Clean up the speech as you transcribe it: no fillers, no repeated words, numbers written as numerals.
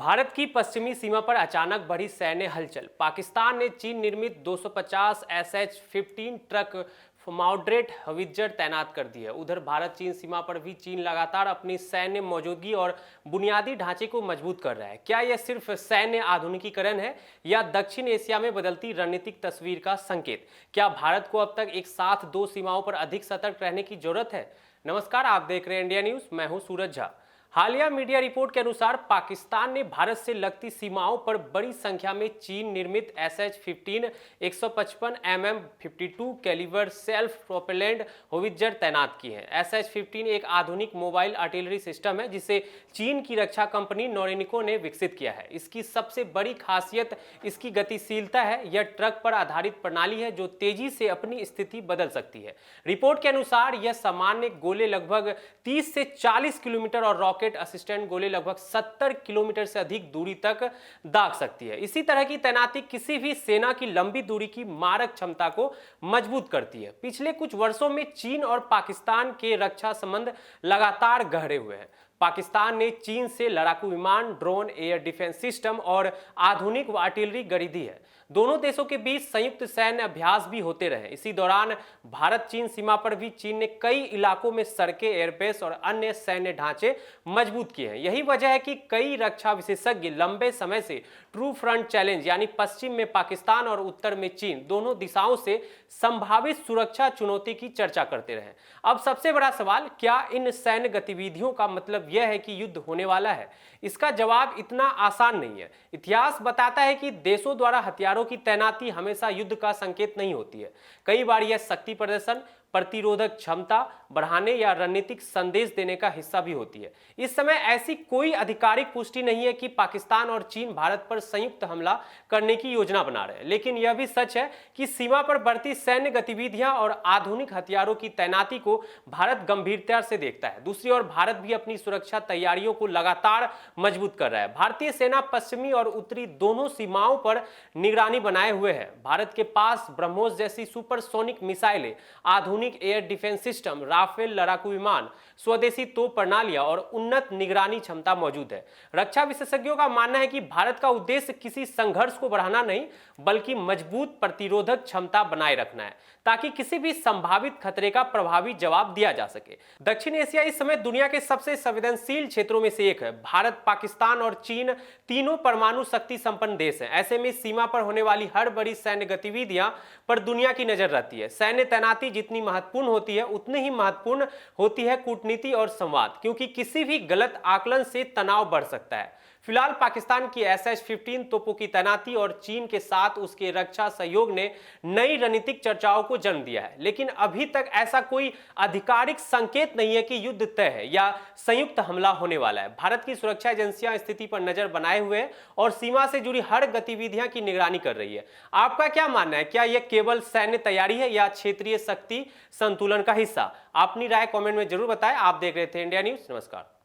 भारत की पश्चिमी सीमा पर अचानक बढ़ी सैन्य हलचल। पाकिस्तान ने चीन निर्मित 250 SH-15 ट्रक मॉडरेट हवित्जर तैनात कर दी है। उधर भारत चीन सीमा पर भी चीन लगातार अपनी सैन्य मौजूदगी और बुनियादी ढांचे को मजबूत कर रहा है। क्या यह सिर्फ सैन्य आधुनिकीकरण है या दक्षिण एशिया में बदलती रणनीतिक तस्वीर का संकेत? क्या भारत को अब तक एक साथ दो सीमाओं पर अधिक सतर्क रहने की जरूरत है? नमस्कार, आप देख रहे हैं इंडिया न्यूज। मैं हूं सूरज झा। हालिया मीडिया रिपोर्ट के अनुसार पाकिस्तान ने भारत से लगती सीमाओं पर बड़ी संख्या में चीन निर्मित SH-15 155 mm 52 calibre self propellant howitzer तैनात की है। SH-15 एक आधुनिक मोबाइल आर्टिलरी सिस्टम है जिसे चीन की रक्षा कंपनी नोरिनको ने विकसित किया है। इसकी सबसे बड़ी खासियत इसकी गतिशीलता है। यह ट्रक पर आधारित प्रणाली है जो तेजी से अपनी स्थिति बदल सकती है। रिपोर्ट के अनुसार यह सामान्य गोले लगभग 30 से 40 किलोमीटर और रॉकेट असिस्टेंट गोले लगभग 70 किलोमीटर से अधिक दूरी तक दाग सकती है। इसी तरह की तैनाती किसी भी सेना की लंबी दूरी की मारक क्षमता को मजबूत करती है। पिछले कुछ वर्षों में चीन और पाकिस्तान के रक्षा संबंध लगातार गहरे हुए हैं। पाकिस्तान ने चीन से लड़ाकू विमान, ड्रोन, एयर डिफेंस सिस्टम और आधुनिक आर्टिलरी खरीदी है। दोनों देशों के बीच संयुक्त सैन्य अभ्यास भी होते रहे। इसी दौरान भारत चीन सीमा पर भी चीन ने कई इलाकों में सड़कें, एयरबेस और अन्य सैन्य ढांचे मजबूत किए हैं। यही वजह है कि कई रक्षा विशेषज्ञ लंबे समय से ट्रू फ्रंट चैलेंज यानी पश्चिम में पाकिस्तान और उत्तर में चीन दोनों दिशाओं से संभावित सुरक्षा चुनौती की चर्चा करते रहे। अब सबसे बड़ा सवाल, क्या इन सैन्य गतिविधियों का मतलब यह है कि युद्ध होने वाला है? इसका जवाब इतना आसान नहीं है। इतिहास बताता है कि देशों द्वारा हथियारों की तैनाती हमेशा युद्ध का संकेत नहीं होती है। कई बार यह शक्ति प्रदर्शन, प्रतिरोधक क्षमता बढ़ाने या रणनीतिक संदेश देने का हिस्सा भी होती है। इस समय ऐसी कोई आधिकारिक पुष्टि नहीं है कि पाकिस्तान और चीन भारत पर संयुक्त हमला करने की योजना बना रहे हैं, लेकिन यह भी सच है कि सीमा पर बढ़ती सैन्य गतिविधियां और आधुनिक हथियारों की तैनाती को भारत गंभीरता से देखता है। दूसरी ओर भारत भी अपनी सुरक्षा तैयारियों को लगातार मजबूत कर रहा है। भारतीय सेना पश्चिमी और उत्तरी दोनों सीमाओं पर निगरानी बनाए हुए है। भारत के पास ब्रह्मोस जैसी सुपरसोनिक मिसाइलें, आधुनिक एयर डिफेंस सिस्टम, राफेल लड़ाकू विमान, स्वदेशी तोप प्रणालियां और उन्नत निगरानी क्षमता मौजूद है। रक्षा विशेषज्ञों का मानना है कि भारत का उद्देश्य किसी संघर्ष को बढ़ाना नहीं, बल्कि मजबूत प्रतिरोधक क्षमता बनाए रखना है, ताकि किसी भी संभावित खतरे का प्रभावी जवाब दिया जा सके। दक्षिण एशिया इस समय दुनिया के सबसे संवेदनशील क्षेत्रों में से एक है। भारत, पाकिस्तान और चीन तीनों परमाणु शक्ति संपन्न देश हैं। ऐसे में सीमा पर होने वाली हर बड़ी सैन्य गतिविधियां पर दुनिया की नजर रहती है। सैन्य तैनाती जितनी महत्वपूर्ण होती है, उतनी ही महत्वपूर्ण होती है कूटनीति और संवाद, क्योंकि किसी भी गलत आकलन से तनाव बढ़ सकता है। फिलहाल पाकिस्तान की SH-15 तोपों की तैनाती और चीन के साथ उसके रक्षा सहयोग ने नई रणनीतिक चर्चाओं को जन्म दिया है, लेकिन अभी तक ऐसा कोई आधिकारिक संकेत नहीं है कि युद्ध तय है या संयुक्त हमला होने वाला है। भारत की सुरक्षा एजेंसियां स्थिति पर नजर बनाए हुए हैं और सीमा से जुड़ी हर गतिविधियां की निगरानी कर रही है। आपका क्या मानना है? क्या यह केवल सैन्य तैयारी है या क्षेत्रीय शक्ति संतुलन का हिस्सा? अपनी राय कमेंट में जरूर बताएं। आप देख रहे थे इंडिया न्यूज। नमस्कार।